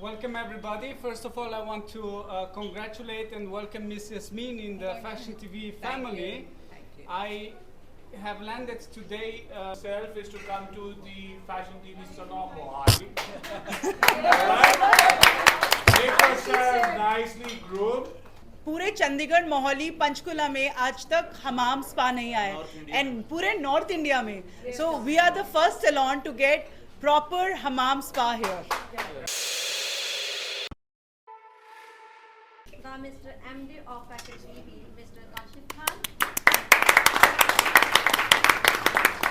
welcome everybody. First of all, I want to congratulate and welcome Miss Yasmin in the Fashion TV family. Thank you. I have landed today. Self is to come to the Fashion TV salon Mohali. Alright? Make yourself nicely groomed. पूरे चंडीगढ़ मोहाली पंचकुला में आज तक हमाम spa नहीं आए and पूरे north India में so we are the first salon to get proper Hamam spa here The Mr. MD of Fashion TV, Mr. Kashif Khan,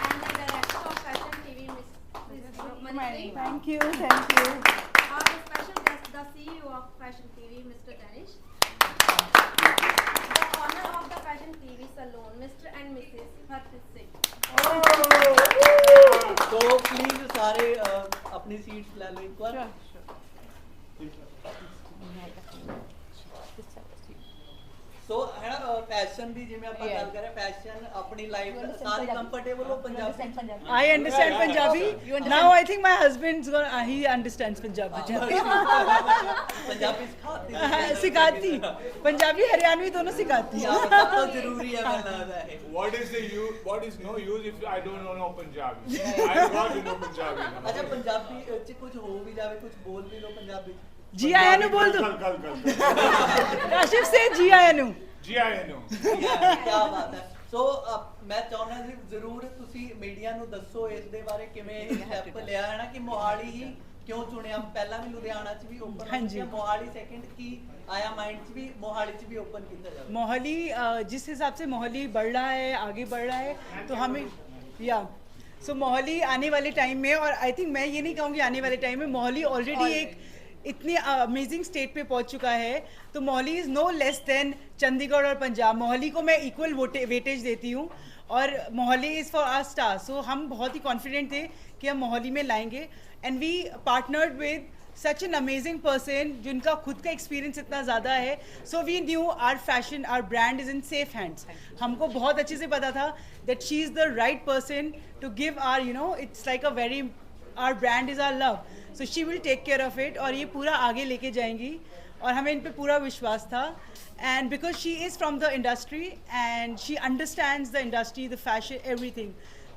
and the Director of Fashion TV, Ms. Manishri. Thank you thank you Our special guest, the CEO of Fashion TV, Mr. Danish. The owner of the Fashion TV salon, Mr. and Mrs. Harpreet Singh. तो please सारे अपनी seats ले लो एक बार सो है ना fashion ਦੀ ਜਿਵੇਂ ਆਪਾਂ ਗੱਲ ਕਰ ਰਹੇ ਫੈਸ਼ਨ ਆਪਣੀ ਲਾਈਫ ਸਾਰੇ ਕੰਫਰਟੇਬਲ ਹੋ Punjabi I understand Punjabi. Now I think my husband's gonna he understands Punjabi. Punjabi ਸਿਖਾਤੀ सिखाती पंजाबी हरियाणवी दोनों सिखाती ਸਭ ਤੋਂ ਜ਼ਰੂਰੀ ਹੈ ਮੈਨੂੰ ਲੱਗਦਾ ਹੈ What is no use if I don't know Punjabi? I got to know Punjabi. ਅੱਛਾ ਪੰਜਾਬੀ ਚ ਕੁਝ ਹੋ ਵੀ ਜਾਵੇ ਕੁਝ ਬੋਲ ਵੀ ਲੋ ਪੰਜਾਬੀ जी आया नु बोल दो कल राशिफ से जी आया नु जी आया नो ਕੀ ਬਾਤ ਹੈ ਸੋ ਮੈਂ ਚਾਹੁੰਦਾ ਜੀ ਜ਼ਰੂਰ ਤੁਸੀਂ ਮੀਡੀਆ ਨੂੰ ਦੱਸੋ ਇਸ ਦੇ ਬਾਰੇ ਕਿਵੇਂ ਇਹ ਸਟੈਪ ਲਿਆ ਹੈ ਨਾ ਕਿ ਮੋਹਾਲੀ ਹੀ ਕਿਉਂ ਚੁਣਿਆ ਪਹਿਲਾਂ ਵੀ ਲੁਧਿਆਣਾ ਚ ਵੀ ਓਪਨ ਹਾਂਜੀ। ਮੋਹਾਲੀ ਸੈਕਿੰਡ ਕੀ आया माइंड च भी मोहाली च भी ओपन किया जाए मोहाली जिस हिसाब से मोहाली बढ़ रहा है आगे बढ़ रहा है तो हमें या सो मोहाली आने वाले टाइम में और आई थिंक मैं ये नहीं कहूँगी आने वाले टाइम में मोहाली ऑलरेडी एक इतनी अमेजिंग स्टेट पे पहुंच चुका है तो Mohali is no less than Chandigarh और पंजाब मोहाली को मैं इक्वल वेटेज देती हूँ और Mohali is for our star so हम बहुत ही कॉन्फिडेंट थे कि हम मोहाली में लाएंगे and we partnered with such an amazing person जिनका खुद का एक्सपीरियंस इतना ज़्यादा है so we knew our fashion our brand is in safe hands हमको बहुत अच्छे से पता था that she is the right person to give our you know it's like a very our brand is our love so she will take care of it और ये पूरा आगे लेके जाएंगी और हमें इन पे पूरा विश्वास था and because she is from the industry and she understands the industry the fashion everything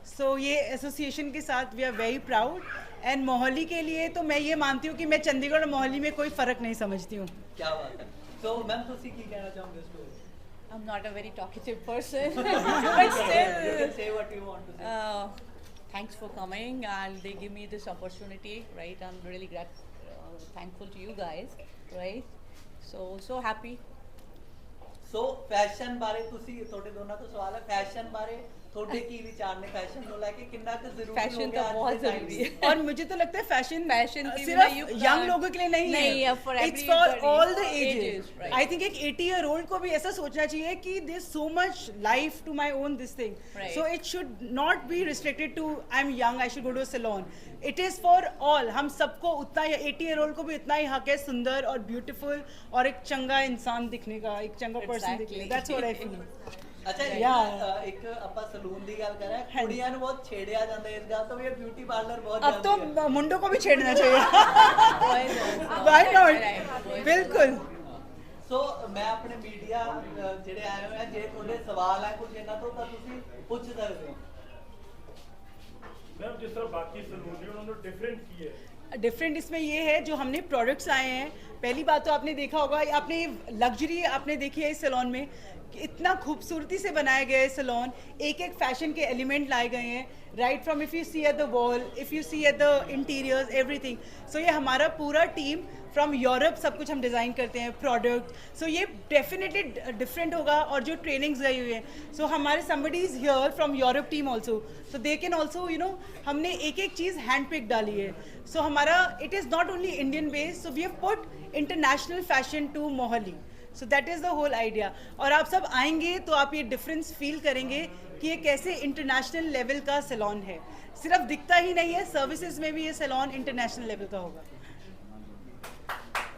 so ये एसोसिएशन के साथ we are very proud and Mohali के लिए तो मैं ये मानती हूँ कि मैं चंडीगढ़ और मोहाली में कोई फ़र्क नहीं समझती हूँ क्या बात है तो मैम तुसी की कहना चाहोगे इस पे I'm not a very talkative person, but you still, can say what you want to say thanks for coming and they give me this opportunity, right? I'm really thankful to you guys, right? So happy. So fashion ਬਾਰੇ ਤੁਸੀਂ ਤੁਹਾਡੇ ਦੋਨਾਂ ਤੋਂ ਸਵਾਲ ਹੈ fashion ਬਾਰੇ ਤੁਹਾਡੇ ਕੀ विचार ने फैशन को लेके कितना कुछ जरूरी Fashion हो तो गया बहुत जरूरी है। और मुझे तो लगता है फैशन की सिर्फ बिना you यंग can't- लोगों के लिए नहीं नहीं, है for it's for everybody, all the ages, ages right. I think एक 80-year-old को भी ऐसा सोचना चाहिए कि there so much life to my own this thing Right. So it should not be restricted to I am young I should go to salon it is for all हम सबको उतना ही 80-year-old को भी उतना ही हक है सुंदर और ब्यूटीफुल और एक चंगा इंसान दिखने का एक चंगा पर्सन दिखने का दैट्स व्हाट आई फील ਅੱਛਾ Yeah. ਇੱਕ ਆਪਾਂ ਸਲੂਨ ਦੀ ਗੱਲ ਕਰ ਰਹੇ ਹਾਂ ਕੁੜੀਆਂ ਨੂੰ ਬਹੁਤ ਛੇੜਿਆ ਜਾਂਦਾ ਇਸ ਗੱਲ ਤੋਂ ਵੀ ਇਹ ਬਿਊਟੀ ਪਾਰਲਰ ਬਹੁਤ अब तो ਜਾਂਦੀ ਹੈ मुंडों को भी छेड़ना चाहिए Boys also. Why not? Right, boys बिल्कुल ਸੋ ਮੈਂ ਆਪਣੇ ਮੀਡੀਆ ਜਿਹੜੇ ਆਏ ਹੋਏ ਆ ਜੇ ਤੁਹਾਡੇ ਸਵਾਲ ਹੈ ਕੁਝ ਇਹਨਾਂ ਤੋਂ ਤਾਂ ਤੁਸੀਂ ਪੁੱਛ ਸਕਦੇ ਹੋ मैम जिस तरह बाकी सलून है उन्होंने डिफरेंट की है डिफरेंट इसमें ये है जो हमने प्रोडक्ट्स आए हैं पहली बात तो आपने देखा होगा आपने लग्जरी आपने देखी है इस सैलून में कि इतना खूबसूरती से बनाया गया है सैलून एक एक फैशन के एलिमेंट लाए गए हैं right from if you see at the wall if you see at the interiors everything so ये हमारा पूरा टीम फ्रॉम यूरोप सब कुछ हम डिज़ाइन करते हैं प्रोडक्ट सो ये डेफिनेटली डिफरेंट होगा और जो ट्रेनिंग्स गई हुई है सो हमारे somebody is here from Europe team also so they can also you know हमने एक एक चीज़ हैंड पिक डाली है सो हमारा it is not only Indian based so we have put international fashion to Mohali so that is the whole idea और आप सब आएंगे तो आप ये डिफरेंस फील करेंगे कि ये कैसे इंटरनेशनल लेवल का सैलून है सिर्फ दिखता ही नहीं है सर्विसेज में भी ये सैलून इंटरनेशनल लेवल का होगा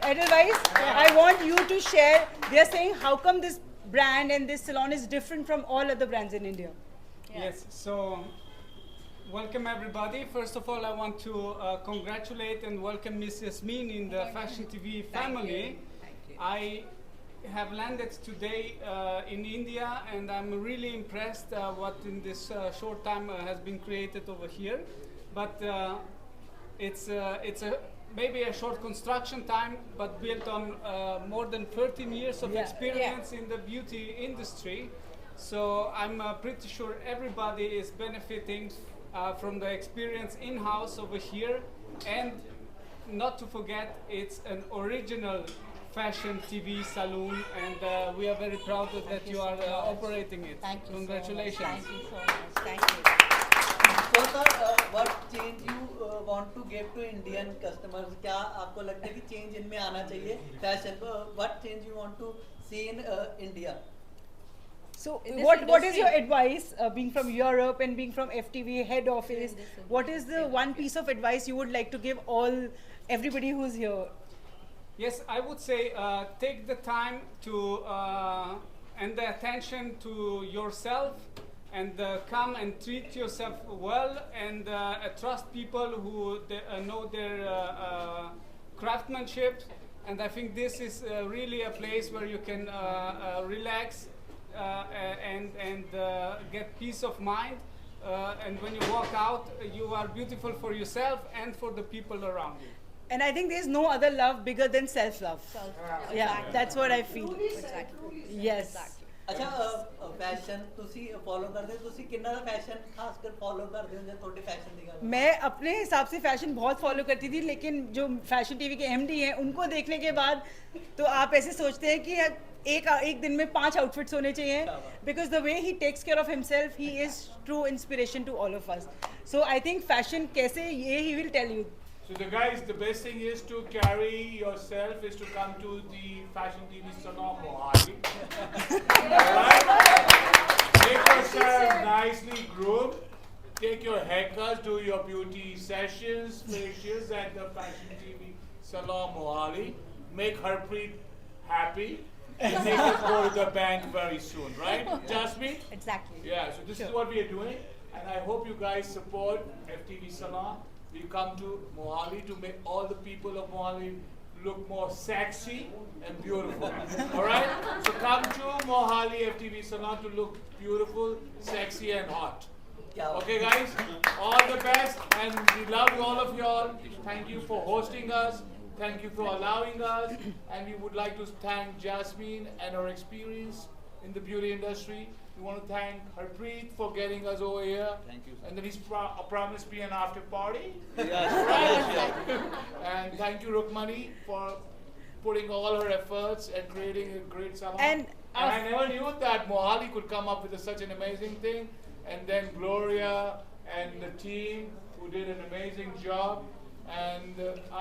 Otherwise, I want you to share. They are saying how come this brand and this salon is different from all other brands in India. Yes, so welcome everybody. First of all, I want to congratulate and welcome Miss Yasmin in the Fashion TV family. Thank you. I have landed today in India, and I'm really impressed what in this short time has been created over here. But it's maybe a short construction time, but built on more than 13 years of Yeah. experience in the beauty industry. So I'm pretty sure everybody is benefiting from the experience in-house over here, and not to forget, it's an original fashion TV salon, and we are very proud that you are operating it. Thank you. Congratulations. So much. Thank you so much. Thank you. So sir, what change you want to give to Indian customers? क्या आपको लगता है कि change इनमें आना चाहिए fashion? What change you want to see in India? So In this what is your industry- advice, being from Europe and being from FTV head office? In this What is the one piece of advice you would like to give everybody who's here? Yes, I would say take the time to and the attention to yourself, and come and treat yourself well, and trust people who know their craftsmanship. And I think this is really a place where you can relax and get peace of mind. And when you walk out, you are beautiful for yourself and for the people around you. And I think there's no other love bigger than self-love. Yeah, that's what I feel. Exactly. Yes. Exactly. अच्छा fashion ਤੁਸੀਂ follow ਕਰਦੇ ਹੋ ਤੁਸੀਂ ਕਿੰਨਾ ਦਾ fashion खास कर follow ਕਰਦੇ ਹੋ ਜੇ ਤੁਹਾਡੇ फैशन ਦੀ ਗੱਲ मैं अपने हिसाब से फैशन बहुत फॉलो करती थी, लेकिन जो फैशन टीवी के एमडी हैं उनको देखने के बाद तो आप ऐसे सोचते हैं कि एक दिन में 5 आउटफिट्स होने चाहिए, because the way he takes care of himself, he is true inspiration to all of us. So I think fashion कैसे, ये he will tell you. So the guys, the best thing is to carry yourself, is to come to the Fashion TV salon Mohali. Alright? Make yourself nicely groomed. Take your haircuts, do your beauty sessions, facials at the Fashion TV salon Mohali. Make Harpreet happy. And make us go to the bank very soon, right? Jasmine? Exactly. Yeah, so this is what we are doing, and I hope you guys support FTV Salon. We come to Mohali to make all the people of Mohali look more sexy and beautiful. Alright? So come to Mohali FTV Salon to look beautiful, sexy and hot. क्या Okay guys? All the best, and we love all of y'all. Thank you for hosting us. Thank you for allowing us. And we would like to thank Jasmine and her experience in the beauty industry. We want to thank Harpreet for getting us over here. Thank you, sir. And then he's promised me an after party. Yes, Right? And thank you Rukmani for putting all her efforts and creating a great salon. And I never knew that Mohali could come up with such an amazing thing. And then Gloria and the team who did an amazing job. And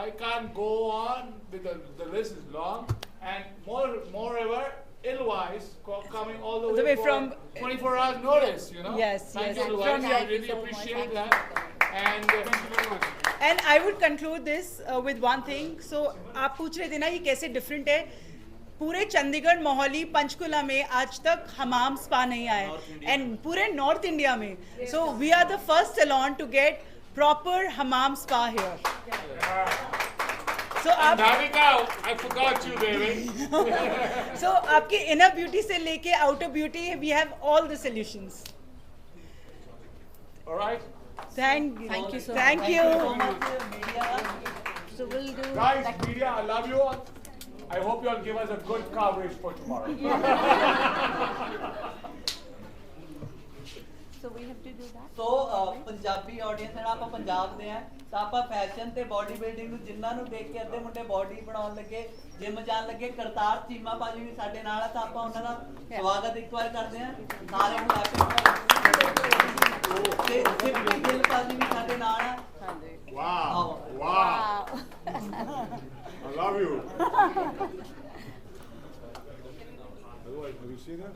I can't go on with the list is long. And moreover, Ilwise coming all the way from 24 hours notice, you know. Yes, Thank yes. you, Ilwise. From I Thank you really so much. appreciate Thank that. And thank you very much. And I would conclude this with one thing. So आप पूछ रहे थे ना ये कैसे different है. पूरे चंडीगढ़, मोहाली, पंचकुला में आज तक हमाम स्पा नहीं आया, एंड पूरे नॉर्थ इंडिया में. So we are the first salon to get proper Hamam spa here. So आप Bhavika, I forgot you, baby. सो आपकी इनर ब्यूटी से लेके outer beauty, we have all the solutions. All right, thank Thank you so thank much. You. so much media. So we'll do. guys, media, I love you all. I hope you all give us a good coverage for tomorrow. So we have to do that. So Punjabi audience ਨਾਲ ਆਪਾਂ ਪੰਜਾਬ ਦੇ ਆ, ਤਾਂ ਆਪਾਂ fashion ਤੇ body building ਨੂੰ ਜਿਨ੍ਹਾਂ ਨੂੰ ਦੇਖ ਕੇ ਅੱਧੇ ਮੁੰਡੇ ਬਾਡੀ ਬਣਾਉਣ ਲੱਗੇ, ਜਿਮ ਜਾਣ ਲੱਗੇ, ਕਰਤਾਰ ਚੀਮਾ ਭਾਜੀ ਵੀ ਸਾਡੇ ਨਾਲ ਆ, ਤਾਂ ਆਪਾਂ ਉਹਨਾਂ ਦਾ ਸਵਾਗਤ ਇੱਕ ਵਾਰ ਕਰਦੇ ਆ. ਸਾਰਿਆਂ ਨੂੰ ਤੇ ਸਿੱਪੀ ਗਿੱਲ ਭਾਜੀ ਵੀ ਸਾਡੇ ਨਾਲ ਆ. Wow, Wow. I love you. Have you seen that?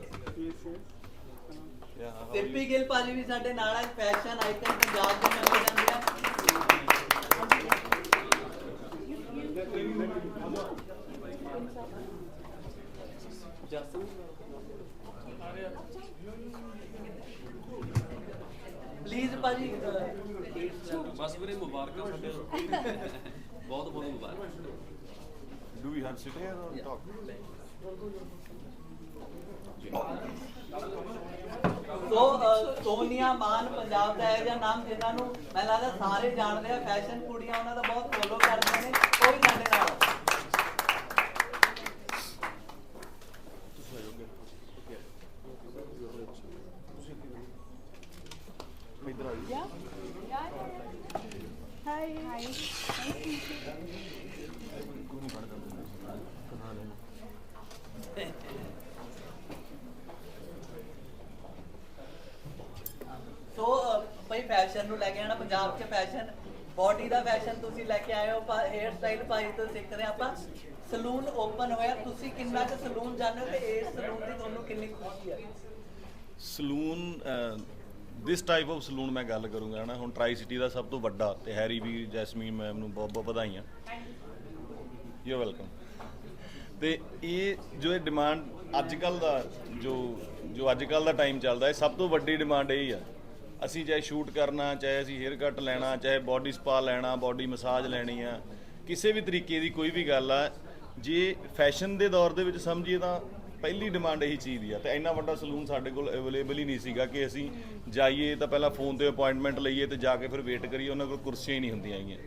ਸਿੱਪੀ ਗਿੱਲ ਭਾਜੀ ਵੀ ਸਾਡੇ ਨਾਲ ਆ. ਫੈਸ਼ਨ ਆਈਟਮ ਪੰਜਾਬ ਦੇ ਮੰਨੇ ਜਾਂਦੇ ਆ. प्लीज ਭਾਜੀ ਬਸ ਵੀਰੇ ਮੁਬਾਰਕਾਂ ਸਾਡੇ ਬਹੁਤ ਬਹੁਤ ਮੁਬਾਰਕਾਂ। Do we have sit here or talk? ਸੋ ਸੋਨੀਆ ਮਾਨ ਪੰਜਾਬ ਦਾ ਇਹ ਜਿਹਾ ਨਾਮ ਜਿਨ੍ਹਾਂ ਨੂੰ ਮੈਨੂੰ ਲੱਗਦਾ ਸਾਰੇ ਜਾਣਦੇ ਆ, ਫੈਸ਼ਨ ਕੁੜੀਆਂ ਉਹਨਾਂ ਦਾ ਬਹੁਤ ਫੋਲੋ ਕਰਦੀਆਂ ਨੇ, ਉਹ ਵੀ ਸਾਡੇ ਨਾਲ ਆ। ਇੱਧਰ ਆ ਜਾਓ। Hi. ਸੋ ਭਾਈ ਫੈਸ਼ਨ ਨੂੰ ਲੈ ਕੇ ਆਣਾ, ਪੰਜਾਬ 'ਚ ਫੈਸ਼ਨ ਬੋਡੀ ਦਾ ਫੈਸ਼ਨ ਤੁਸੀਂ ਲੈ ਕੇ ਆਏ ਹੋ, ਹੇਅਰ ਸਟਾਈਲ ਭਾਈ ਤੋਂ ਸਿੱਖ ਰਹੇ ਆਪਾਂ। ਸਲੂਨ ਓਪਨ ਹੋਇਆ, ਤੁਸੀਂ ਕਿੰਨਾ ਕੁ ਸਲੂਨ ਜਾਂਦੇ ਹੋ ਤੇ ਇਸ ਸਲੂਨ ਦੀ ਤੁਹਾਨੂੰ ਕਿੰਨੀ ਖੁਸ਼ੀ ਹੈ? Salon this type of salon ਮੈਂ ਗੱਲ ਕਰੂੰਗਾ ਨਾ, ਹੁਣ ਟਰਾਈ ਸਿਟੀ ਦਾ ਸਭ ਤੋਂ ਵੱਡਾ ਤੇ ਹੈਰੀ ਵੀ ਜੈਸਮੀਨ ਮੈਮ ਨੂੰ ਬਹੁਤ ਬਹੁਤ ਵਧਾਈਆਂ। You welcome. ਤੇ ਇਹ ਜੋ ਇਹ ਡਿਮਾਂਡ ਅੱਜ ਕੱਲ ਦਾ ਜੋ ਅੱਜ ਕੱਲ ਦਾ ਟਾਈਮ ਚੱਲਦਾ ਹੈ, ਸਭ ਤੋਂ ਵੱਡੀ ਡਿਮਾਂਡ ਇਹ ਹੀ ਆ। ਅਸੀਂ ਚਾਹੇ ਸ਼ੂਟ ਕਰਨਾ, ਚਾਹੇ ਅਸੀਂ ਹੇਅਰ ਕੱਟ ਲੈਣਾ, ਚਾਹੇ ਬਾਡੀ ਸਪਾ ਲੈਣਾ, ਬਾਡੀ ਮਸਾਜ ਲੈਣੀ ਆ, ਕਿਸੇ ਵੀ ਤਰੀਕੇ ਦੀ ਕੋਈ ਵੀ ਗੱਲ ਆ, ਜੇ ਫੈਸ਼ਨ ਦੇ ਦੌਰ ਦੇ ਵਿੱਚ ਸਮਝੀਏ ਤਾਂ ਪਹਿਲੀ ਡਿਮਾਂਡ ਇਹੀ ਚੀਜ਼ ਦੀ ਆ। ਤੇ ਇੰਨਾ ਵੱਡਾ ਸਲੂਨ ਸਾਡੇ ਕੋਲ ਅਵੇਲੇਬਲ ਹੀ ਨਹੀਂ ਸੀਗਾ ਕਿ ਅਸੀਂ ਜਾਈਏ ਤਾਂ ਪਹਿਲਾਂ ਫੋਨ ਤੇ ਅਪਾਇੰਟਮੈਂਟ ਲਈਏ ਤੇ ਜਾ ਕੇ ਫਿਰ ਵੇਟ ਕਰੀਏ, ਉਹਨਾਂ ਕੋਲ ਕੁਰਸੀਆਂ ਹੀ ਨਹੀਂ ਹੁੰਦੀਆਂ ਹੈਗੀਆਂ।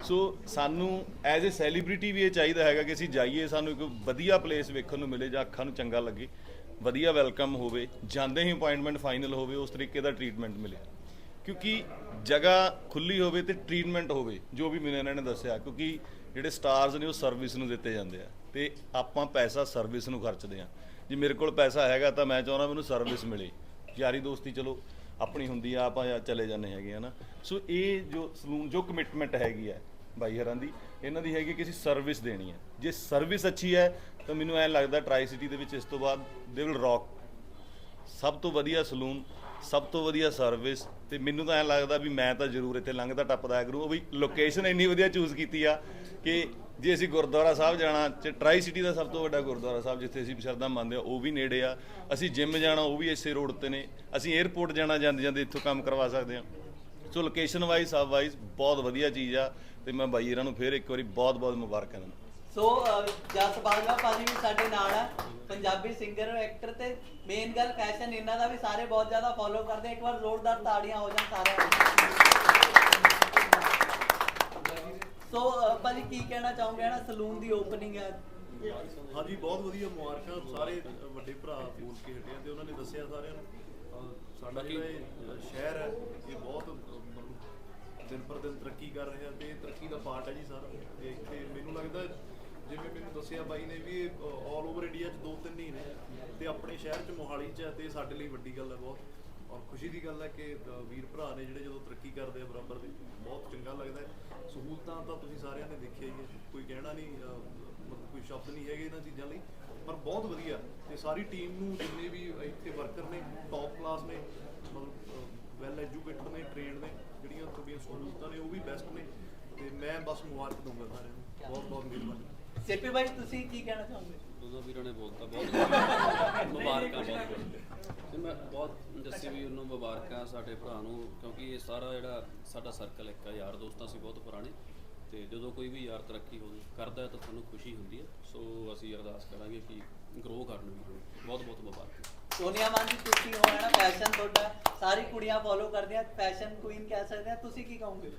ਸੋ ਸਾਨੂੰ ਐਜ਼ ਏ ਸੈਲੀਬ੍ਰਿਟੀ ਵੀ ਇਹ ਚਾਹੀਦਾ ਹੈਗਾ ਕਿ ਅਸੀਂ ਜਾਈਏ, ਸਾਨੂੰ ਇੱਕ ਵਧੀਆ ਪਲੇਸ ਵੇਖਣ ਨੂੰ ਮਿਲੇ ਜਾਂ ਅੱਖਾਂ ਨੂੰ ਚੰਗਾ ਲੱਗੇ, ਵਧੀਆ ਵੈਲਕਮ ਹੋਵੇ, ਜਾਂਦੇ ਹੀ ਅਪਾਇੰਟਮੈਂਟ ਫਾਈਨਲ ਹੋਵੇ, ਉਸ ਤਰੀਕੇ ਦਾ ਟਰੀਟਮੈਂਟ ਮਿਲੇ। ਕਿਉਂਕਿ ਜਗ੍ਹਾ ਖੁੱਲੀ ਹੋਵੇ ਤੇ ਟਰੀਟਮੈਂਟ ਹੋਵੇ, ਜੋ ਵੀ ਮੈਨੂੰ ਇਹਨਾਂ ਨੇ ਦੱਸਿਆ, ਕਿਉਂਕਿ ਜਿਹੜੇ ਸਟਾਰਸ ਨੇ ਉਹ ਸਰਵਿਸ ਨੂੰ ਦਿੱਤੇ ਜਾਂਦੇ ਆ ਤੇ ਆਪਾਂ ਪੈਸਾ ਸਰਵਿਸ ਨੂੰ ਖਰਚਦੇ ਆ। ਜੇ ਮੇਰੇ ਕੋਲ ਪੈਸਾ ਹੈਗਾ ਤਾਂ ਮੈਂ ਚਾਹੁੰਦਾ ਮੈਨੂੰ ਸਰਵਿਸ ਮਿਲੇ। ਯਾਰੀ ਦੋਸਤੀ ਚਲੋ ਆਪਣੀ ਹੁੰਦੀ ਆ, ਆਪਾਂ ਚਲੇ ਜਾਂਦੇ ਹੈਗੇ ਆ ਨਾ। ਸੋ ਇਹ ਜੋ ਸਲੂਨ ਜੋ ਕਮਿਟਮੈਂਟ ਹੈਗੀ ਹੈ ਬਾਈ ਹਰਾਂ ਦੀ, ਇਹਨਾਂ ਦੀ ਹੈਗੀ ਕਿ ਅਸੀਂ ਸਰਵਿਸ ਦੇਣੀ ਹੈ। ਜੇ ਸਰਵਿਸ ਅੱਛੀ ਹੈ ਤਾਂ ਮੈਨੂੰ ਐਂ ਲੱਗਦਾ ਟਰਾਈ ਸਿਟੀ ਦੇ ਵਿੱਚ ਇਸ ਤੋਂ ਬਾਅਦ ਦੇ ਵਿਲ ਰੌਕ। ਸਭ ਤੋਂ ਵਧੀਆ ਸਲੂਨ, ਸਭ ਤੋਂ ਵਧੀਆ ਸਰਵਿਸ। ਤੇ ਮੈਨੂੰ ਤਾਂ ਐਂ ਲੱਗਦਾ ਵੀ ਮੈਂ ਤਾਂ ਜ਼ਰੂਰ ਇੱਥੇ ਲੰਘਦਾ ਟੱਪਦਾ ਆਇਆ ਕਰੂੰ। ਉਹ ਵੀ ਲੋਕੇਸ਼ਨ ਇੰਨੀ ਵਧੀਆ ਚੂਜ਼ ਕੀਤੀ ਆ ਕਿ ਜੇ ਅਸੀਂ ਗੁਰਦੁਆਰਾ ਸਾਹਿਬ ਜਾਣਾ, ਟਰਾਈ ਸਿਟੀ ਦਾ ਸਭ ਤੋਂ ਵੱਡਾ ਗੁਰਦੁਆਰਾ ਸਾਹਿਬ ਜਿੱਥੇ ਅਸੀਂ ਸ਼ਰਧਾ ਮੰਨਦੇ ਹਾਂ ਉਹ ਵੀ ਨੇੜੇ ਆ, ਅਸੀਂ ਜਿੰਮ ਜਾਣਾ ਉਹ ਵੀ ਇਸੇ ਰੋਡ ਤੇ ਨੇ, ਅਸੀਂ 에ਅਰਪੋਰਟ ਜਾਣਾ ਜਾਂਦੇ ਜਾਂਦੇ ਇੱਥੋਂ ਕੰਮ ਕਰਵਾ ਸਕਦੇ ਹਾਂ। ਸੋ ਲੋਕੇਸ਼ਨ ਵਾਈਜ਼ ਸਬ ਵਾਈਜ਼ ਬਹੁਤ ਵਧੀਆ ਚੀਜ਼ ਆ ਤੇ ਮੈਂ ਬਾਈ ਇਹਨਾਂ ਨੂੰ ਫਿਰ ਇੱਕ ਵਾਰੀ ਬਹੁਤ ਬਹੁਤ ਮੁਬਾਰਕਾਂ ਦਿੰਦਾ। ਸੋ ਜਸ ਬਾਜਵਾ ਭਾਜੀ ਵੀ ਸਾਡੇ ਨਾਲ ਆ, ਪੰਜਾਬੀ ਸਿੰਗਰ ਐਕਟਰ, ਤੇ ਮੇਨ ਗੱਲ ਫੈਸ਼ਨ ਇਹਨਾਂ ਦਾ ਵੀ ਸਾਰੇ ਬਹੁਤ ਜ਼ਿਆਦਾ ਫੋਲੋ ਕਰਦੇ ਆ। ਇੱਕ ਵਾਰ ਜ਼ੋਰਦਾਰ ਤਾੜੀਆਂ ਹੋ ਜਾਣ ਸਾਰਿਆਂ ਸੋ ਭਾਜੀ ਕੀ ਕਹਿਣਾ ਚਾਹੋਗੇ ਨਾ, ਸਲੂਨ ਦੀ ਓਪਨਿੰਗ ਹੈ? ਹਾਂਜੀ ਬਹੁਤ ਵਧੀਆ, ਮੁਬਾਰਕਾਂ। ਸਾਰੇ ਵੱਡੇ ਭਰਾ ਬੋਲ ਕੇ ਹਟੇ ਤੇ ਉਹਨਾਂ ਨੇ ਦੱਸਿਆ ਸਾਰਿਆਂ ਨੂੰ ਸਾਡਾ ਜਿਹੜਾ ਇਹ ਸ਼ਹਿਰ ਹੈ ਇਹ ਬਹੁਤ ਮਤਲਬ ਦਿਨ ਪਰ ਦਿਨ ਤਰੱਕੀ ਕਰ ਰਿਹਾ ਤੇ ਤਰੱਕੀ ਦਾ ਪਾਰਟ ਹੈ ਜੀ ਸਾਰਾ। ਤੇ ਇੱਥੇ ਮੈਨੂੰ ਲੱਗਦਾ ਜਿਵੇਂ ਮੈਨੂੰ ਦੱਸਿਆ ਬਾਈ ਨੇ ਵੀ ਆਲ ਓਵਰ ਇੰਡੀਆ 'ਚ 2-3 ਹੀ ਨੇ ਤੇ ਆਪਣੇ ਸ਼ਹਿਰ 'ਚ ਮੋਹਾਲੀ 'ਚ ਹੈ, ਤੇ ਸਾਡੇ ਲਈ ਵੱਡੀ ਗੱਲ ਹੈ ਬਹੁਤ, ਔਰ ਖੁਸ਼ੀ ਦੀ ਗੱਲ ਹੈ ਕਿ ਵੀਰ ਭਰਾ ਨੇ ਜਿਹੜੇ ਜਦੋਂ ਤਰੱਕੀ ਕਰਦੇ ਆ ਬਰਾਬਰ ਦੇ, ਬਹੁਤ ਚੰਗਾ ਲੱਗਦਾ ਹੈ। ਸਹੂਲਤਾਂ ਤਾਂ ਤੁਸੀਂ ਸਾਰਿਆਂ ਨੇ ਦੇਖਿਆ ਹੀ ਹੈ, ਕੋਈ ਕਹਿਣਾ ਨਹੀਂ, ਮਤਲਬ ਕੋਈ ਸ਼ਬਦ ਨਹੀਂ ਹੈਗੇ ਇਹਨਾਂ ਚੀਜ਼ਾਂ ਲਈ, ਪਰ ਬਹੁਤ ਵਧੀਆ। ਤੇ ਸਾਰੀ ਟੀਮ ਨੂੰ ਜਿੰਨੇ ਵੀ ਇੱਥੇ ਵਰਕਰ ਨੇ ਟੌਪ ਕਲਾਸ ਨੇ, ਮਤਲਬ ਵੈਲ ਐਜੂਕੇਟਡ ਨੇ, ਟ੍ਰੇਨਡ ਨੇ, ਜਿਹੜੀਆਂ ਤੁਹਾਡੀਆਂ ਸਹੂਲਤਾਂ ਨੇ ਉਹ ਵੀ ਬੈਸਟ ਨੇ। ਤੇ ਮੈਂ ਬਸ ਮੁਬਾਰਕ ਦਊਂਗਾ ਸਾਰਿਆਂ ਨੂੰ, ਬਹੁਤ ਬਹੁਤ ਮਿਹਰਬਾਨੀ। ਸਿੱਪੀ ਭਾਈ ਤੁਸੀਂ ਕੀ ਕਹਿਣਾ ਚਾਹੋਗੇ? ਦੋਨੋਂ ਵੀਰਾਂ ਨੇ ਬੋਲਤਾ, ਬਹੁਤ ਮੁਬਾਰਕਾਂ ਬਹੁਤ। ਤੇ ਮੈਂ ਬਹੁਤ ਜੱਸੀ ਵੀ ਉਹਨੂੰ ਮੁਬਾਰਕਾਂ ਸਾਡੇ ਭਰਾ ਨੂੰ, ਕਿਉਂਕਿ ਇਹ ਸਾਰਾ ਜਿਹੜਾ ਸਾਡਾ ਸਰਕਲ ਇੱਕ ਆ, ਯਾਰ ਦੋਸਤਾਂ ਸੀ ਬਹੁਤ ਪੁਰਾਣੇ, ਤੇ ਜਦੋਂ ਕੋਈ ਵੀ ਯਾਰ ਤਰੱਕੀ ਕਰਦਾ ਤਾਂ ਸਾਨੂੰ ਖੁਸ਼ੀ ਹੁੰਦੀ ਹੈ। ਸੋ ਅਸੀਂ ਅਰਦਾਸ ਕਰਾਂਗੇ ਕਿ ਗਰੋ ਕਰਨ ਵੀ। ਬਹੁਤ ਬਹੁਤ ਮੁਬਾਰਕ। ਸੋਨੀਆ ਮਾਨ ਜੀ ਤੁਸੀਂ ਹੋ ਨਾ, ਫੈਸ਼ਨ ਤੁਹਾਡਾ ਸਾਰੀ ਕੁੜੀਆਂ ਫੋਲੋ ਕਰਦੀਆਂ, ਫੈਸ਼ਨ ਕੁਈਨ ਕਹਿ ਸਕਦੇ ਆ, ਤੁਸੀਂ ਕੀ ਕਹੋਗੇ?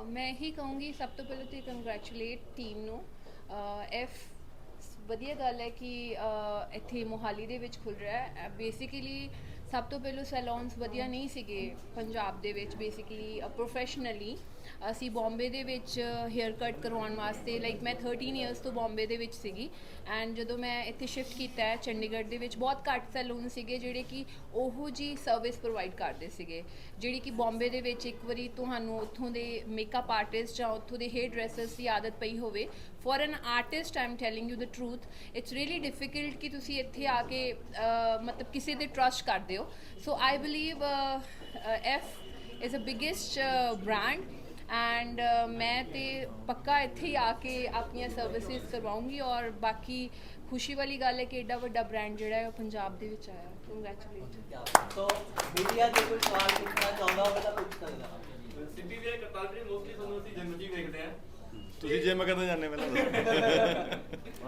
ਮੈਂ ਇਹੀ ਕਹੂੰਗੀ ਸਭ ਤੋਂ ਪਹਿਲਾਂ ਤਾਂ ਕੰਗ੍ਰੈਚੁਲੇਟ ਟੀਮ ਨੂੰ। ਵਧੀਆ ਗੱਲ ਹੈ ਕਿ ਇੱਥੇ ਮੋਹਾਲੀ ਦੇ ਵਿੱਚ ਖੁੱਲ ਰਿਹਾ ਹੈ। ਬੇਸਿਕਲੀ ਸਭ ਤੋਂ ਪਹਿਲਾਂ ਸੈਲੂਨਸ ਵਧੀਆ ਨਹੀਂ ਸੀਗੇ ਪੰਜਾਬ ਦੇ ਵਿੱਚ। ਬੇਸਿਕਲੀ ਪ੍ਰੋਫੈਸ਼ਨਲੀ ਅਸੀਂ ਬੰਬੇ ਦੇ ਵਿੱਚ ਹੇਅਰ ਕੱਟ ਕਰਵਾਉਣ ਵਾਸਤੇ, ਲਾਈਕ ਮੈਂ 13 ਇਅਰਸ ਤੋਂ ਬੰਬੇ ਦੇ ਵਿੱਚ ਸੀਗੀ, ਐਂਡ ਜਦੋਂ ਮੈਂ ਇੱਥੇ ਸ਼ਿਫਟ ਕੀਤਾ ਹੈ ਚੰਡੀਗੜ੍ਹ ਦੇ ਵਿੱਚ, ਬਹੁਤ ਘੱਟ ਸੈਲੂਨ ਸੀਗੇ ਜਿਹੜੇ ਕਿ ਉਹੋ ਜੀ ਸਰਵਿਸ ਪ੍ਰੋਵਾਈਡ ਕਰਦੇ ਸੀਗੇ, ਜਿਹੜੀ ਕਿ ਬੰਬੇ ਦੇ ਵਿੱਚ ਇੱਕ ਵਾਰੀ ਤੁਹਾਨੂੰ ਉੱਥੋਂ ਦੇ ਮੇਕਅਪ ਆਰਟਿਸਟ ਜਾਂ ਉੱਥੋਂ ਦੇ ਹੇਅਰ ਡਰੈਸਰਸ ਦੀ ਆਦਤ ਪਈ ਹੋਵੇ, for an artist I am telling you the truth, it's really difficult ਕਿ ਤੁਸੀਂ ਇੱਥੇ ਆ ਕੇ ਮਤਲਬ ਕਿਸੇ ਤੇ ਟਰਸਟ ਕਰਦੇ ਹੋ। So I believe F is the biggest brand and ਮੈਂ ਤੇ ਪੱਕਾ ਇੱਥੇ ਹੀ ਆ ਕੇ ਆਪਣੀਆਂ ਸਰਵਿਸਿਜ਼ ਕਰਵਾਉਂਗੀ ਔਰ ਬਾਕੀ ਖੁਸ਼ੀ ਵਾਲੀ ਗੱਲ ਹੈ ਕਿ ਏਡਾ ਵੱਡਾ ਬ੍ਰਾਂਡ ਜਿਹੜਾ ਹੈ ਉਹ ਪੰਜਾਬ ਦੇ ਵਿੱਚ ਆਇਆ ਕੰਗ੍ਰੈਚੁਲੇਟ ਸੋ ਮੀਡੀਆ ਦੇ ਕੋਈ ਸਵਾਲ ਪੁੱਛਣਾ ਚਾਹੁੰਦਾ ਹੋਵੇ ਤਾਂ ਪੁੱਛ ਸਕਦਾ ਸਿੱਧੀ ਵੀ ਕਰਤਾਰ ਜੀ ਮੋਸਟਲੀ ਤੁਹਾਨੂੰ ਅਸੀਂ ਜਿੰਮ ਜੀ ਵੇਖਦੇ ਆ ਤੁਸੀਂ ਜਿਮ ਕਦੋਂ ਜਾਂਦੇ ਪਹਿਲਾਂ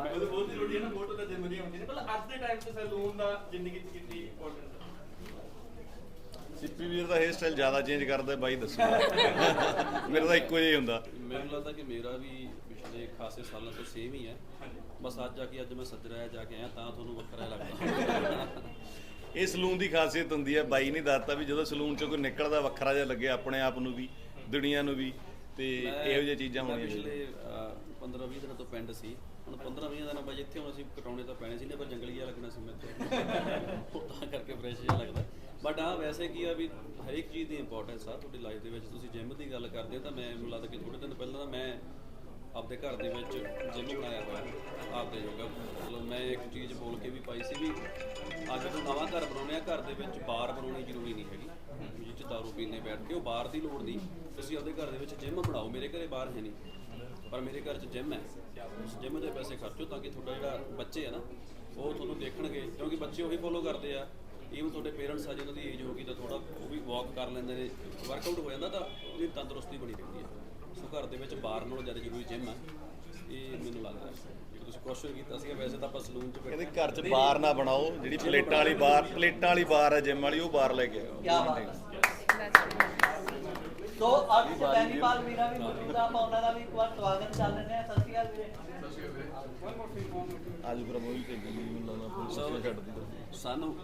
ਉਹ ਬਹੁਤ ਜ਼ਰੂਰੀ ਹੈ ਨਾ ਫੋਟੋ ਤਾਂ ਜਿੰਮ ਦੀ ਹੁੰਦੀ ਨੇ ਪਰ ਅੱਜ ਦੇ ਟਾਈਮ 'ਚ ਸੈਲੂਨ ਦਾ ਜ਼ਿੰਦਗੀ 'ਚ ਕਿੰਨੀ ਇੰਪੋਰਟੈਂਟ ਹੈ ਸਿੱਪੀ ਵੀਰ ਦਾ ਹੇਅਰ ਸਟਾਈਲ ਜ਼ਿਆਦਾ ਚੇਂਜ ਕਰਦਾ ਬਾਈ ਦੱਸੋ ਮੇਰਾ ਤਾਂ ਇੱਕੋ ਜਿਹਾ ਹੀ ਹੁੰਦਾ ਮੈਨੂੰ ਲੱਗਦਾ ਕਿ ਮੇਰਾ ਵੀ ਪਿਛਲੇ ਖਾਸੇ ਸਾਲਾਂ ਤੋਂ ਸੇਮ ਹੀ ਹੈ ਬਸ ਅੱਜ ਮੈਂ ਸੱਜਰਾਇਆ ਜਾ ਕੇ ਆਇਆ ਤਾਂ ਤੁਹਾਨੂੰ ਵੱਖਰਾ ਲੱਗਦਾ ਇਹ ਸਲੂਨ ਦੀ ਖਾਸੀਅਤ ਹੁੰਦੀ ਹੈ ਬਾਈ ਨੇ ਦੱਸਤਾ ਵੀ ਜਦੋਂ ਸਲੂਨ ਚੋਂ ਕੋਈ ਨਿਕਲਦਾ ਵੱਖਰਾ ਜਿਹਾ ਲੱਗੇ ਆਪਣੇ ਆਪ ਨੂੰ ਵੀ ਦੁਨੀਆ ਨੂੰ ਵੀ ਤੇ ਇਹੋ ਜਿਹੀਆਂ ਚੀਜ਼ਾਂ ਹੋਣੀਆਂ ਪਿਛਲੇ 15-20 ਦਿਨਾਂ ਤੋਂ ਪਿੰਡ ਸੀ ਹੁਣ 15-20 ਦਿਨਾਂ ਬਾਅਦ ਇੱਥੇ ਹੁਣ ਅਸੀਂ ਕਟਾਉਣੇ ਤਾਂ ਪੈਣੇ ਸੀ ਨੇ ਪਰ ਜੰਗਲੀਆ ਲੱਗਣਾ ਸੀ ਮੈਨੂੰ ਤਾਂ ਕਰਕੇ ਫਰੈਸ਼ ਜਿਹਾ ਲੱਗਦਾ ਬਟ ਹਾਂ ਵੈਸੇ ਕੀ ਆ ਵੀ ਹਰੇਕ ਚੀਜ਼ ਦੀ ਇੰਪੋਰਟੈਂਸ ਆ ਤੁਹਾਡੀ ਲਾਈਫ ਦੇ ਵਿੱਚ ਤੁਸੀਂ ਜਿਮ ਦੀ ਗੱਲ ਕਰਦੇ ਹੋ ਤਾਂ ਮੈਨੂੰ ਲੱਗਦਾ ਕਿ ਥੋੜੇ ਦਿਨ ਪਹਿਲਾਂ ਤਾਂ ਮੈਂ ਆਪਦੇ ਘਰ ਦੇ ਵਿੱਚ ਜਿਮ ਬਣਾਇਆ ਹੋਇਆ ਆਪਦੇ ਜੋਗਾ ਮਤਲਬ ਮੈਂ ਇੱਕ ਚੀਜ਼ ਬੋਲ ਕੇ ਵੀ ਪਾਈ ਸੀ ਵੀ ਅੱਜ ਤੋਂ ਨਵਾਂ ਘਰ ਬਣਾਉਂਦੇ ਆ ਘਰ ਦੇ ਵਿੱਚ ਬਾਰ ਬਣਾਉਣੀ ਜ਼ਰੂਰੀ ਨਹੀਂ ਹੈਗੀ ਜਿਹ 'ਚ ਦਾਰੂ ਪੀਣੇ ਬੈਠ ਕੇ ਉਹ ਬਾਰ ਦੀ ਲੋੜ ਨਹੀਂ ਤੁਸੀਂ ਆਪਦੇ ਘਰ ਦੇ ਵਿੱਚ ਜਿਮ ਬਣਾਓ ਮੇਰੇ ਘਰੇ ਬਾਰ ਹੈ ਨਹੀਂ ਪਰ ਮੇਰੇ ਘਰ 'ਚ ਜਿਮ ਹੈ ਉਸ ਜਿਮ ਦੇ ਪੈਸੇ ਖਰਚੋ ਤਾਂ ਕਿ ਤੁਹਾਡਾ ਜਿਹੜਾ ਬੱਚੇ ਆ ਨਾ ਉਹ ਤੁਹਾਨੂੰ ਦੇਖਣਗੇ ਕਿਉਂਕਿ ਬੱਚੇ ਉਹੀ ਫੋਲੋ ਕਰਦੇ ਆ ਈਵਨ ਤੁਹਾਡੇ ਪੇਰੈਂਟਸ ਆ ਜਿਹਨਾਂ ਦੀ ਏਜ ਹੋ ਗਈ ਤਾਂ ਥੋੜਾ ਉਹ ਵੀ ਵਾਕ ਕਰ ਲੈਂਦੇ ਨੇ ਵਰਕਆਊਟ ਹੋ ਜਾਂਦਾ ਤਾਂ ਉਹਦੀ ਤੰਦਰੁਸਤੀ ਬਣੀ ਰਹਿੰਦੀ ਹੈ ਸੋ ਘਰ ਦੇ ਵਿੱਚ ਬਾਹਰ ਨਾਲੋਂ ਜ਼ਿਆਦਾ ਜ਼ਰੂਰੀ ਜਿਮ ਹੈ ਇਹ ਮੈਨੂੰ ਲੱਗਦਾ ਜੇ ਤੁਸੀਂ ਕੁਐਸਚਨ ਕੀਤਾ ਸੀਗਾ ਵੈਸੇ ਤਾਂ ਆਪਾਂ ਸਲੂਨ 'ਚ ਕਹਿੰਦੇ ਘਰ 'ਚ ਬਾਰ ਨਾ ਬਣਾਓ ਜਿਹੜੀ ਪਲੇਟਾਂ ਵਾਲੀ ਬਾਰ ਹੈ ਜਿਮ ਵਾਲੀ ਉਹ ਬਾਰ ਲੈ ਕੇ ਆਓ ਕਿਆ ਬਾਤ ਸੋ ਅੱਜ ਬੈਨੀਪਾਲ ਵੀਰਾ ਵੀ ਮੌਜੂਦ ਆ ਆਪਾਂ ਉਹਨਾਂ ਦਾ ਵੀ ਇੱਕ ਵਾਰ ਸਵਾਗਤ ਕਰ ਲੈਂਦੇ ਆ ਸਤਿ ਸ਼੍ਰੀ ਅਕਾਲ ਵੀਰੇ ਅੱਜ ਫਿਰ ਮੂਵੀ ਤੇ ਗਈ ਮੈਨੂੰ ਲੱਗਦਾ ਪੁਲਿਸ ਛੱਡ ਦਿੱਤੀ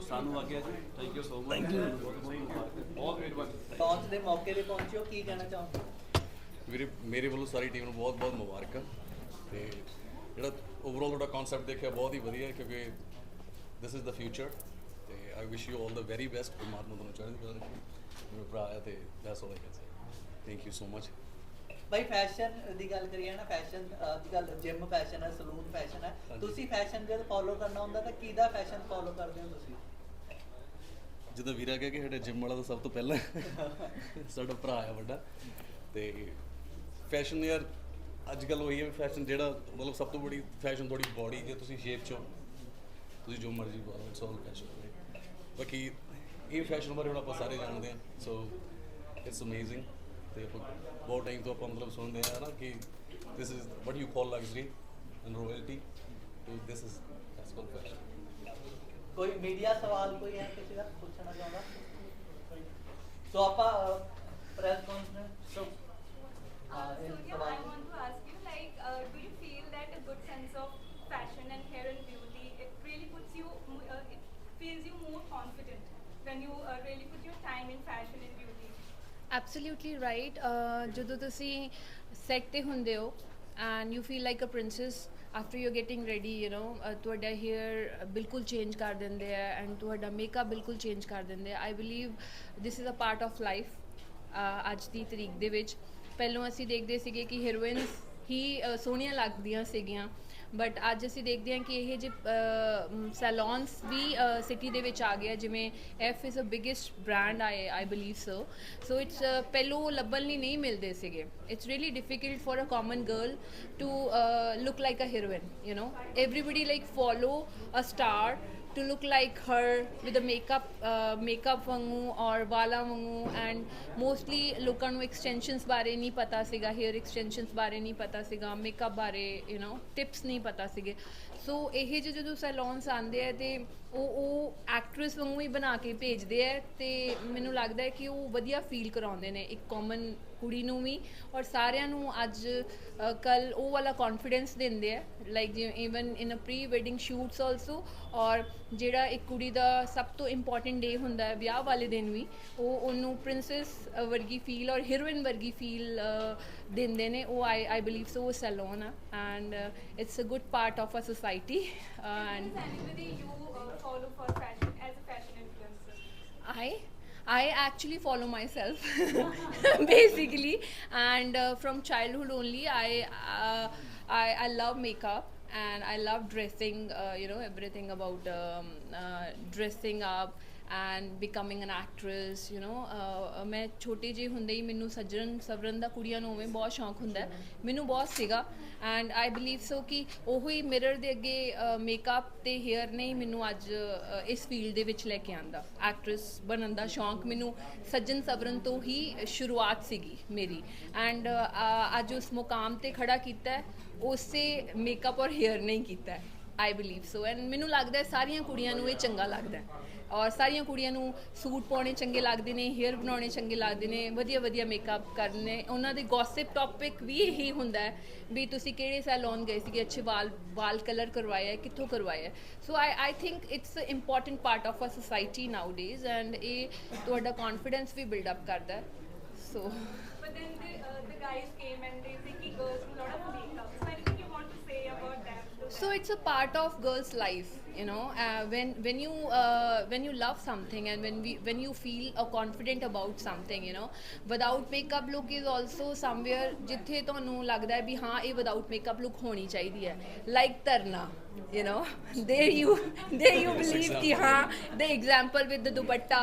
ਸਾਨੂੰ ਆ ਗਿਆ ਜੀ ਥੈਂਕ ਯੂ ਸੋ ਮਚ ਬਹੁਤ ਮਿਹਰਬਾਨੀ ਲਾਂਚ ਦੇ ਮੌਕੇ ਤੇ ਪਹੁੰਚਿਓ ਕੀ ਕਹਿਣਾ ਚਾਹੋਗੇ ਵੀਰੇ ਮੇਰੇ ਵੱਲੋਂ ਸਾਰੀ ਟੀਮ ਨੂੰ ਬਹੁਤ ਬਹੁਤ ਮੁਬਾਰਕਾਂ ਤੇ ਜਿਹੜਾ ਓਵਰਆਲ ਤੁਹਾਡਾ ਕਨਸੈਪਟ ਦੇਖਿਆ ਬਹੁਤ ਹੀ ਵਧੀਆ ਕਿਉਂਕਿ ਦਿਸ ਇਜ਼ ਦਾ ਫਿਊਚਰ ਤੇ I wish you all the very best ਪਰਮਾਤਮਾ ਤੁਹਾਨੂੰ ਚੜ੍ਹਦੀ ਕਲਾ ਰੱਖੇ ਮੇਰੇ ਭਰਾ ਆ ਤੇ that's all I can say thank you so much ਭਾਈ ਫੈਸ਼ਨ ਦੀ ਗੱਲ ਕਰੀਏ ਨਾ ਫੈਸ਼ਨ ਦੀ ਗੱਲ ਜਿਮ ਫੈਸ਼ਨ ਹੈ ਸਲੂਨ ਫੈਸ਼ਨ ਹੈ ਤੁਸੀਂ ਫੈਸ਼ਨ ਜਦ ਫੋਲੋ ਕਰਨਾ ਹੁੰਦਾ ਤਾਂ ਕਿਹਦਾ ਫੈਸ਼ਨ ਫੋਲੋ ਕਰਦੇ ਹੋ ਤੁਸੀਂ ਜਦੋਂ ਵੀਰਾ ਕਹਿ ਕੇ ਸਾਡੇ ਜਿਮ ਵਾਲਾ ਤਾਂ ਸਭ ਤੋਂ ਪਹਿਲਾਂ ਸਾਡਾ ਭਰਾ ਆ ਵੱਡਾ ਤੇ ਫੈਸ਼ਨ ਯਾਰ ਅੱਜ ਕੱਲ੍ਹ ਉਹੀ ਹੈ ਫੈਸ਼ਨ ਜਿਹੜਾ ਮਤਲਬ ਸਭ ਤੋਂ ਬੜੀ ਫੈਸ਼ਨ ਤੁਹਾਡੀ ਬੋਡੀ ਜੇ ਤੁਸੀਂ ਸ਼ੇਪ 'ਚ ਹੋ ਤੁਸੀਂ ਜੋ ਮਰਜ਼ੀ ਪਾ ਲਓ ਇਟਸ ਆਲ ਫੈਸ਼ਨ ਬਾਕੀ ਇਹ ਫੈਸ਼ਨ ਬਾਰੇ ਹੁਣ ਆਪਾਂ ਸਾਰੇ ਜਾਣਦੇ ਹਾਂ ਸੋ ਇਟਸ ਅਮੇਜ਼ਿੰਗ ਤੇ ਆਪਾਂ ਬਹੁਤ ਟਾਈਮ ਤੋਂ ਆਪਾਂ ਮਤਲਬ ਸੁਣਦੇ ਆ ਨਾ ਕਿ this is what you call luxury and royalty ਤੇ this is that's call fashion ਕੋਈ ਮੀਡੀਆ ਸਵਾਲ ਕੋਈ ਹੈ ਕਿਸੇ ਦਾ ਪੁੱਛਣਾ ਚਾਹੁੰਦਾ ਸੋ ਆਪਾਂ press conference so Surya, I want to ask you, like, do you feel that a good sense of fashion and hair and beauty, it really puts you, it feels you more confident when you really put your time in fashion and beauty? Absolutely right. ਜਦੋਂ ਤੁਸੀਂ set ਤੇ ਹੁੰਦੇ ਹੋ and you feel like a princess after you're getting ready, you know, ਤੁਹਾਡਾ hair ਬਿਲਕੁਲ change ਕਰ ਦਿੰਦੇ ਆ and ਤੁਹਾਡਾ makeup ਬਿਲਕੁਲ change ਕਰ ਦਿੰਦੇ ਆ. I believe this is a part of life. ਅੱਜ ਦੀ ਤਰੀਕ ਦੇ ਵਿੱਚ ਪਹਿਲਾਂ ਅਸੀਂ ਦੇਖਦੇ ਸੀਗੇ ਕਿ ਹੀਰੋਇਨਸ ਹੀ ਸੋਹਣੀਆਂ ਲੱਗਦੀਆਂ ਸੀਗੀਆਂ ਬਟ ਅੱਜ ਅਸੀਂ ਦੇਖਦੇ ਹਾਂ ਕਿ ਇਹ ਜਿਹੇ ਸੈਲੂਨਸ ਵੀ ਸਿਟੀ ਦੇ ਵਿੱਚ ਆ ਗਿਆ ਜਿਵੇਂ F is a biggest brand I believe so it's ਪਹਿਲੋਂ ਲੱਭਣ ਲਈ ਨਹੀਂ ਮਿਲਦੇ ਸੀਗੇ it's really difficult for a common girl to look like a heroine you know everybody like follow a star to look like her with the makeup ਵਾਂਗੂ ਔਰ ਵਾਲਾਂ ਵਾਂਗੂ ਐਂਡ ਮੋਸਟਲੀ ਲੋਕਾਂ ਨੂੰ ਐਕਸਟੈਂਸ਼ਨਸ ਬਾਰੇ ਨਹੀਂ ਪਤਾ ਸੀਗਾ ਹੇਅਰ ਐਕਸਟੈਂਸ਼ਨਸ ਬਾਰੇ ਨਹੀਂ ਪਤਾ ਸੀਗਾ ਮੇਕਅਪ ਬਾਰੇ ਯੂ ਨੋ ਟਿਪਸ ਨਹੀਂ ਪਤਾ ਸੀਗੇ ਸੋ ਇਹ ਜਿਹੇ ਜਦੋਂ ਸੈਲੂਨਸ ਆਉਂਦੇ ਆ ਤੇ ਉਹ ਐਕਟਰੈਸ ਵਾਂਗੂ ਹੀ ਬਣਾ ਕੇ ਭੇਜਦੇ ਆ ਤੇ ਮੈਨੂੰ ਲੱਗਦਾ ਹੈ ਕਿ ਉਹ ਵਧੀਆ ਫੀਲ ਕਰਾਉਂਦੇ ਨੇ ਇੱਕ ਕਾਮਨ ਕੁੜੀ ਨੂੰ ਵੀ ਔਰ ਸਾਰਿਆਂ ਨੂੰ ਅੱਜ ਕੱਲ੍ਹ ਉਹ ਵਾਲਾ ਕੌਨਫੀਡੈਂਸ ਦਿੰਦੇ ਆ ਲਾਈਕ ਜਿਵੇਂ ਈਵਨ ਇਨ ਅ ਪ੍ਰੀ ਵੈਡਿੰਗ ਸ਼ੂਟਸ ਆਲਸੋ ਔਰ ਜਿਹੜਾ ਇੱਕ ਕੁੜੀ ਦਾ ਸਭ ਤੋਂ ਇੰਪੋਰਟੈਂਟ ਡੇ ਹੁੰਦਾ ਹੈ ਵਿਆਹ ਵਾਲੇ ਦਿਨ ਵੀ ਉਹਨੂੰ ਪ੍ਰਿੰਸੈਸ ਵਰਗੀ ਫੀਲ ਔਰ ਹੀਰੋਇਨ ਵਰਗੀ ਫੀਲ ਦਿੰਦੇ ਨੇ ਉਹ ਆਈ ਬਿਲੀਵ ਸੋ ਉਹ ਸੈਲੂਨ ਆ and it's a good part of a society and follow for fashion as a fashion influencer? I actually follow myself basically and from childhood only I love makeup and I love dressing you know everything about dressing up and becoming N actress you know ਮੈਂ ਛੋਟੇ ਜਿਹੇ ਹੁੰਦੇ ਹੀ ਮੈਨੂੰ ਸੱਜਣ ਸਵਰਨ ਦਾ ਕੁੜੀਆਂ ਨੂੰ ਉਵੇਂ ਬਹੁਤ ਸ਼ੌਂਕ ਹੁੰਦਾ ਮੈਨੂੰ ਬਹੁਤ ਸੀਗਾ ਐਂਡ ਆਈ ਬਿਲੀਵ ਸੋ ਕਿ ਉਹੋ ਹੀ ਮਿਰਰ ਦੇ ਅੱਗੇ ਮੇਕਅਪ ਤੇ ਹੇਅਰ ਨੇ ਹੀ ਮੈਨੂੰ ਅੱਜ ਇਸ ਫੀਲਡ ਦੇ ਵਿੱਚ ਲੈ ਕੇ ਆਂਦਾ ਐਕਟਰੈਸ ਬਣਨ ਦਾ ਸ਼ੌਂਕ ਮੈਨੂੰ ਸੱਜਣ ਸਵਰਨ ਤੋਂ ਹੀ ਸ਼ੁਰੂਆਤ ਸੀਗੀ ਮੇਰੀ ਐਂਡ ਅੱਜ ਉਸ ਮੁਕਾਮ ਤੇ ਖੜਾ ਕੀਤਾ ਉਸੇ ਮੇਕਅਪ ਔਰ ਹੇਅਰ ਨੇ ਹੀ ਕੀਤਾ ਆਈ ਬਿਲੀਵ ਸੋ ਐਂਡ ਮੈਨੂੰ ਲੱਗਦਾ ਸਾਰੀਆਂ ਕੁੜੀਆਂ ਨੂੰ ਇਹ ਚੰਗਾ ਲੱਗਦਾ ਔਰ ਸਾਰੀਆਂ ਕੁੜੀਆਂ ਨੂੰ ਸੂਟ ਪਾਉਣੇ ਚੰਗੇ ਲੱਗਦੇ ਨੇ ਹੇਅਰ ਬਣਾਉਣੇ ਚੰਗੇ ਲੱਗਦੇ ਨੇ ਵਧੀਆ ਵਧੀਆ ਮੇਕਅਪ ਕਰਨੇ ਉਹਨਾਂ ਦੇ ਗੌਸਿਪ ਟੌਪਿਕ ਵੀ ਇਹੀ ਹੁੰਦਾ ਵੀ ਤੁਸੀਂ ਕਿਹੜੇ ਸੈਲੂਨ ਗਏ ਸੀਗੇ ਅੱਛੇ ਵਾਲ ਕਲਰ ਕਰਵਾਏ ਹੈ ਕਿੱਥੋਂ ਕਰਵਾਏ ਹੈ so I think it's a important part of a society nowadays and ਇਹ ਤੁਹਾਡਾ ਕੌਨਫੀਡੈਂਸ ਵੀ ਬਿਲਡ ਅਪ ਕਰਦਾ ਸੋ But then the guys came and they say ki girls do a lot of makeup. So anything you want to say about that? So it's a part of girls' life, you know. When you love something and when you feel confident about something, you know, without makeup look is also somewhere जिथे ਤੁਹਾਨੂੰ ਲੱਗਦਾ ਹੈ ਵੀ ਹਾਂ ਇਹ without makeup look ਹੋਣੀ ਚਾਹੀਦੀ ਹੈ like Tarna you know there you believe कि हाँ the example with the dupatta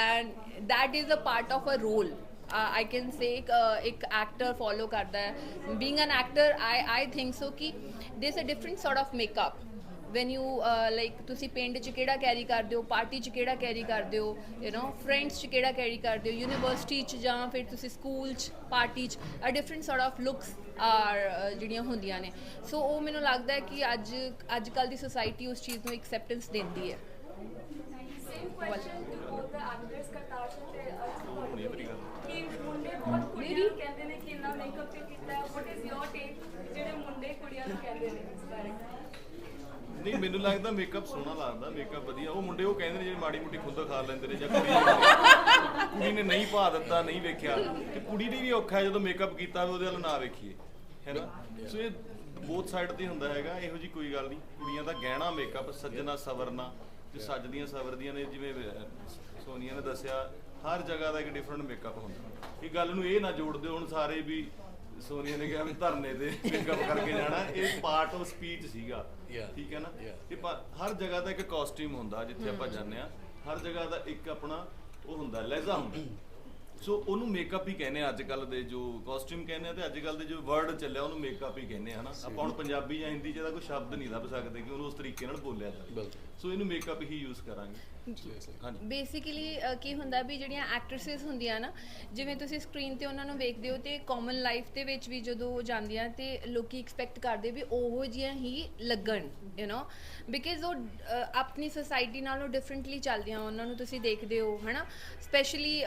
and that is a part of a role. I can say एक actor follow करता है being an actor I think so कि there's a different sort of makeup when you like ਤੁਸੀਂ ਪਿੰਡ 'ਚ ਕਿਹੜਾ carry ਕਰਦੇ ਹੋ ਪਾਰਟੀ 'ਚ ਕਿਹੜਾ ਕੈਰੀ ਕਰਦੇ ਹੋ you know friends 'ਚ ਕਿਹੜਾ ਕੈਰੀ ਕਰਦੇ ਹੋ ਯੂਨੀਵਰਸਿਟੀ 'ਚ ਜਾਂ ਫਿਰ ਤੁਸੀਂ ਸਕੂਲ 'ਚ ਪਾਰਟੀ 'ਚ a different sort of looks are ਜਿਹੜੀਆਂ ਹੁੰਦੀਆਂ ਨੇ ਸੋ ਉਹ ਮੈਨੂੰ ਲੱਗਦਾ ਹੈ ਕਿ ਅੱਜ ਕੱਲ੍ਹ ਦੀ ਸੋਸਾਇਟੀ ਉਸ ਚੀਜ਼ ਨੂੰ ਐਕਸੈਪਟੈਂਸ ਦਿੰਦੀ ਹੈ Same question to both the actors Kartar Singh and ਕਿ ਮੁੰਡੇ ਬਹੁਤ ਕੁੜੀਆਂ ਕਹਿੰਦੇ ਨੇ ਕਿ ਇੰਨਾ ਮੇਕਅਪ ਤੇ ਕੀਤਾ ਹੈ what is your take ਜਿਹੜੇ ਮੁੰਡੇ ਕੁੜੀਆਂ ਨੂੰ ਕਹਿੰਦੇ ਨੇ ਇਸ ਬਾਰੇ ਨਹੀਂ ਮੈਨੂੰ ਲੱਗਦਾ ਮੇਕਅਪ ਸੋਹਣਾ ਲੱਗਦਾ ਮੇਕਅਪ ਵਧੀਆ ਉਹ ਮੁੰਡੇ ਉਹ ਕਹਿੰਦੇ ਨੇ ਜਿਹੜੇ ਮਾੜੀ ਮੁੱਟੀ ਖੁੰਦ ਖਾ ਲੈਂਦੇ ਨੇ ਜਾਂ ਕੁੜੀ ਨੇ ਨਹੀਂ ਪਾ ਦਿੱਤਾ ਨਹੀਂ ਵੇਖਿਆ ਤੇ ਕੁੜੀ ਦੀ ਵੀ ਔਖਾ ਜਦੋਂ ਮੇਕਅਪ ਕੀਤਾ ਉਹਦੇ ਵੱਲ ਨਾ ਵੇਖੀਏ ਹੈ ਨਾ ਸੋ ਇਹ ਬੋਥ ਸਾਈਡ ਤੇ ਹੁੰਦਾ ਹੈਗਾ ਇਹੋ ਜੀ ਕੋਈ ਗੱਲ ਨਹੀਂ ਕੁੜੀਆਂ ਦਾ ਗਹਿਣਾ ਮੇਕਅਪ ਸੱਜਣਾ ਸਵਰਨਾ ਜੋ ਸੱਜਦੀਆਂ ਸਵਰਦੀਆਂ ਨੇ ਜਿਵੇਂ ਸੋਨੀਆ ਨੇ ਦੱਸਿਆ ਹਰ ਜਗ੍ਹਾ ਦਾ ਇੱਕ ਡਿਫਰੈਂਟ ਮੇਕਅਪ ਹੁੰਦਾ ਇਹ ਗੱਲ ਨੂੰ ਇਹ ਨਾ ਜੋੜ ਦਿਓ ਹੁਣ ਸਾਰੇ ਵੀ ਸੋਨੀਆ ਨੇ ਕਿਹਾ ਵੀ ਧਰਨੇ ਤੇ ਮੇਕਅਪ ਕਰਕੇ ਜਾਣਾ ਇਹ ਪਾਰਟ ਆਫ ਸਪੀਚ ਸੀਗਾ ਠੀਕ ਹੈ ਨਾ ਤੇ ਹਰ ਜਗ੍ਹਾ ਦਾ ਇੱਕ ਕਾਸਟਿਊਮ ਹੁੰਦਾ ਜਿੱਥੇ ਆਪਾਂ ਜਾਂਦੇ ਆ ਹਰ ਜਗ੍ਹਾ ਦਾ ਇੱਕ ਆਪਣਾ ਉਹ ਹੁੰਦਾ ਲਹਿਜ਼ਾ ਹੁੰਦਾ ਸੋ ਉਹਨੂੰ ਮੇਕਅਪ ਹੀ ਕਹਿੰਦੇ ਆ ਅੱਜ ਕੱਲ ਦੇ ਜੋ ਕਾਸਟਿਊਮ ਕਹਿੰਦੇ ਆ ਤੇ ਅੱਜ ਕੱਲ ਦੇ ਜੋ ਵਰਡ ਚੱਲਿਆ ਉਹਨੂੰ ਮੇਕਅਪ ਹੀ ਕਹਿੰਦੇ ਆ ਹਨਾ ਆਪਾਂ ਹੁਣ ਪੰਜਾਬੀ ਜਾਂ ਹਿੰਦੀ 'ਚ ਇਹਦਾ ਕੋਈ ਸ਼ਬਦ ਨਹੀਂ ਲੱਭ ਸਕਦੇ ਕਿ ਉਹਨੂੰ ਉਸ ਤਰੀਕੇ ਨਾਲ ਬੋਲਿਆ ਜਾਵੇ ਸੋ ਇਹਨੂੰ ਮੇਕਅਪ ਹੀ ਯੂਜ਼ ਕਰਾਂਗੇ ਬੇਸਿਕਲੀ ਕੀ ਹੁੰਦਾ ਵੀ ਜਿਹੜੀਆਂ ਐਕਟਰੈਸਿਸ ਹੁੰਦੀਆਂ ਨਾ ਜਿਵੇਂ ਤੁਸੀਂ ਸਕਰੀਨ ਤੇ ਉਹਨਾਂ ਨੂੰ ਵੇਖਦੇ ਹੋ ਤੇ ਕਾਮਨ ਲਾਈਫ ਦੇ ਵਿੱਚ ਵੀ ਜਦੋਂ ਜਾਂਦੀਆਂ ਤੇ ਲੋਕੀ ਐਕਸਪੈਕਟ ਕਰਦੇ ਵੀ ਉਹੋ ਜਿਹੀਆਂ ਹੀ ਲੱਗਣ ਯੂ نو ਬਿਕਾਜ਼ ਉਹ ਆਪਣੀ ਸੋਸਾਇਟੀ ਨਾਲੋਂ ਡਿਫਰੈਂਟਲੀ ਚੱਲਦੀਆਂ ਉਹਨਾਂ ਨੂੰ ਤੁਸੀਂ ਦੇਖਦੇ ਹੋ ਹੈ ਨਾ ਸਪੈਸ਼ਲੀ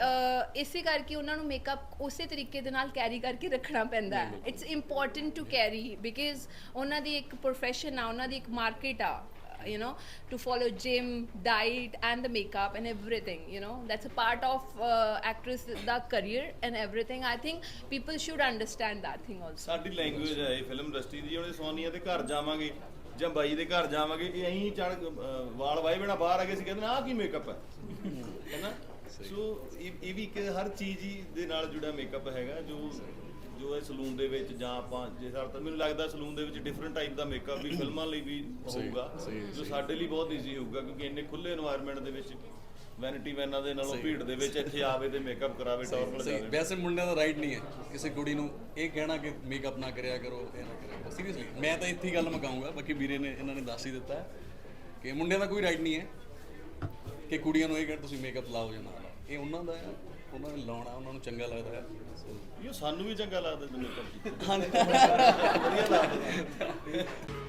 ਇਸੇ ਕਰਕੇ ਉਹਨਾਂ ਨੂੰ ਮੇਕਅਪ ਉਸੇ ਤਰੀਕੇ ਦੇ ਨਾਲ ਕੈਰੀ ਕਰਕੇ ਰੱਖਣਾ ਪੈਂਦਾ ਹੈ it's important to carry because ਉਹਨਾਂ ਦੀ ਇੱਕ ਪ੍ਰੋਫੈਸ਼ਨ ਆ ਉਹਨਾਂ ਦੀ ਇੱਕ ਮਾਰਕੀਟ ਆ you know to follow gym diet and the makeup and everything you know that's a part of actress the career and everything I think people should understand that thing also ਸਾਡੀ language ਹੈ ਇਹ film industry ਦੀ ਉਹਨੇ ਸੋਨੀਆ ਦੇ ਘਰ ਜਾਵਾਂਗੇ ਜਾਂ ਬਾਈ ਦੇ ਘਰ ਜਾਵਾਂਗੇ ਇਹ ਐਂ ਚੜ ਵਾਲ ਵਾਏ ਬਿਨਾ ਬਾਹਰ ਆ ਗਏ ਸੀ ਕਹਿੰਦੇ ਆਹ ਕੀ ਮੇਕਅਪ ਹੈ ਨਾ ਸੋ ਇਹ ਵੀ ਇੱਕ ਹਰ ਚੀਜ਼ ਹੀ ਦੇ ਨਾਲ ਜੁੜਿਆ ਮੇਕਅਪ ਹੈਗਾ ਜੋ ਇਹ ਸਲੂਨ ਦੇ ਵਿੱਚ ਜਾਂ ਆਪਾਂ ਜੇ ਤਾਂ ਮੈਨੂੰ ਲੱਗਦਾ ਸਲੂਨ ਦੇ ਵਿੱਚ ਡਿਫਰੈਂਟ ਟਾਈਪ ਦਾ ਮੇਕਅਪ ਵੀ ਫਿਲਮਾਂ ਲਈ ਵੀ ਹੋਊਗਾ ਜੋ ਸਾਡੇ ਲਈ ਬਹੁਤ ਈਜ਼ੀ ਹੋਊਗਾ ਕਿਉਂਕਿ ਇੰਨੇ ਖੁੱਲੇ এনवायरमेंट ਦੇ ਵਿੱਚ ਵੈਨਿਟੀ ਵੈਨਾਂ ਦੇ ਨਾਲੋਂ ਭੀੜ ਦੇ ਵਿੱਚ ਇੱਥੇ ਆਵੇ ਤੇ ਮੇਕਅਪ ਕਰਾਵੇ ਟੌਰ ਲਗਾਵੇ ਵੈਸੇ ਮੁੰਡਿਆਂ ਦਾ ਰਾਈਟ ਨਹੀਂ ਹੈ ਕਿਸੇ ਕੁੜੀ ਨੂੰ ਇਹ ਕਹਿਣਾ ਕਿ ਮੇਕਅਪ ਨਾ ਕਰਿਆ ਕਰੋ ਇਹ ਨਾ ਕਰਿਆ ਕਰੋ ਸੀਰੀਅਸਲੀ ਮੈਂ ਤਾਂ ਇੱਥੇ ਹੀ ਗੱਲ ਮੁਕਾਊਂਗਾ ਬਾਕੀ ਵੀਰੇ ਨੇ ਇਹਨਾਂ ਨੇ ਦੱਸ ਹੀ ਦਿੱਤਾ ਕਿ ਮੁੰਡਿਆਂ ਦਾ ਕੋਈ ਰਾਈਟ ਨਹੀਂ ਹੈ ਕਿ ਕੁੜੀਆਂ ਨੂੰ ਇਹ ਕਹਿਣ ਤੁਸੀਂ ਮੇਕਅਪ ਲਾਓ ਜਾਂ ਨਾ ਲਾਓ ਇਹ ਉਹਨਾਂ ਦਾ ਹੈ ਉਹਨਾਂ ਨੇ ਲਾਉਣਾ ਉਹਨਾਂ ਨੂੰ ਚੰਗਾ ਲੱਗਦਾ ਹੈ ਇਹ ਸਾਨੂੰ ਵੀ ਚੰਗਾ ਲੱਗਦਾ ਜਦੋਂ ਮੇਕਅਪ ਕੀਤਾ ਵਧੀਆ ਲੱਗਦਾ